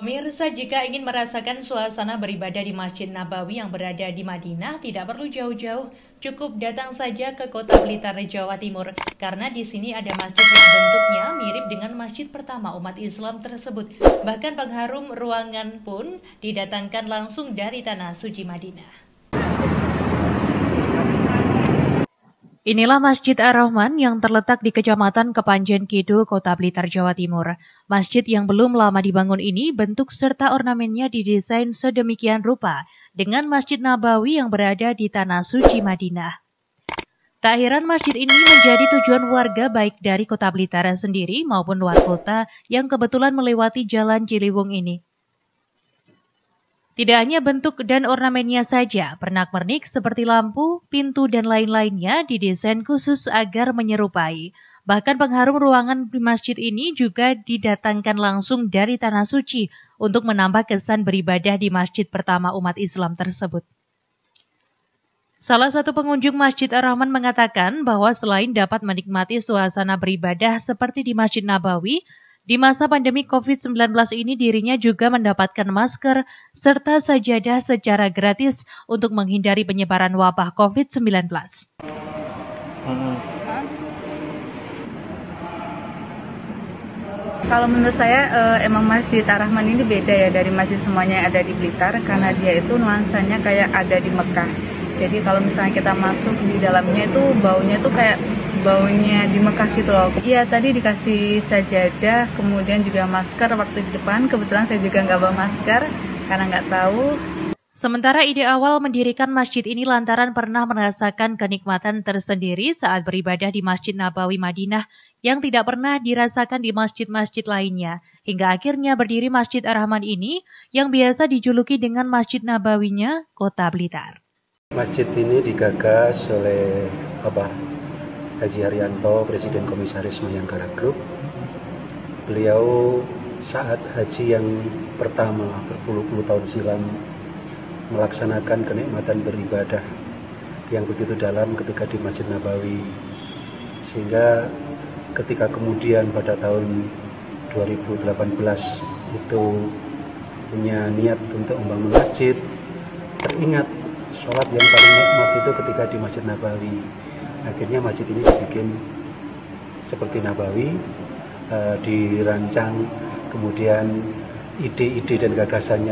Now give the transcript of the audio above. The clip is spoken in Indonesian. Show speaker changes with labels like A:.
A: Pemirsa, jika ingin merasakan suasana beribadah di Masjid Nabawi yang berada di Madinah, tidak perlu jauh-jauh, cukup datang saja ke Kota Blitar, Jawa Timur, karena di sini ada masjid yang bentuknya mirip dengan masjid pertama umat Islam tersebut. Bahkan pengharum ruangan pun didatangkan langsung dari tanah suci Madinah. Inilah Masjid Ar-Rahman yang terletak di Kecamatan Kepanjen Kidul, Kota Blitar, Jawa Timur. Masjid yang belum lama dibangun ini bentuk serta ornamennya didesain sedemikian rupa dengan Masjid Nabawi yang berada di Tanah Suci Madinah. Tak heran masjid ini menjadi tujuan warga baik dari Kota Blitar sendiri maupun luar kota yang kebetulan melewati Jalan Ciliwung ini. Tidak hanya bentuk dan ornamennya saja, pernak-pernik seperti lampu, pintu, dan lain-lainnya didesain khusus agar menyerupai. Bahkan pengharum ruangan di masjid ini juga didatangkan langsung dari Tanah Suci untuk menambah kesan beribadah di masjid pertama umat Islam tersebut. Salah satu pengunjung Masjid Ar-Rahman mengatakan bahwa selain dapat menikmati suasana beribadah seperti di Masjid Nabawi, di masa pandemi COVID-19 ini dirinya juga mendapatkan masker serta sajadah secara gratis untuk menghindari penyebaran wabah COVID-19.
B: Kalau menurut saya emang Masjid Ar-Rahman ini beda ya dari masjid semuanya yang ada di Blitar, karena dia itu nuansanya kayak ada di Mekah. Jadi kalau misalnya kita masuk di dalamnya itu baunya tuh kayak baunya di Mekah gitu loh. Iya, tadi dikasih sajadah, kemudian juga masker waktu di depan. Kebetulan saya juga nggak bawa masker karena nggak tahu.
A: Sementara ide awal mendirikan masjid ini lantaran pernah merasakan kenikmatan tersendiri saat beribadah di Masjid Nabawi Madinah yang tidak pernah dirasakan di masjid-masjid lainnya. Hingga akhirnya berdiri Masjid Ar-Rahman ini yang biasa dijuluki dengan Masjid Nabawinya Kota Blitar.
C: Masjid ini digagas oleh Bapak Haji Haryanto, Presiden Komisaris Mayangkara Group. Beliau saat haji yang pertama berpuluh-puluh tahun silam melaksanakan kenikmatan beribadah yang begitu dalam ketika di Masjid Nabawi. Sehingga ketika kemudian pada tahun 2018 itu punya niat untuk membangun masjid, teringat sholat yang paling nikmat itu ketika di Masjid Nabawi. Akhirnya masjid ini dibikin seperti Nabawi, dirancang, kemudian ide-ide dan gagasannya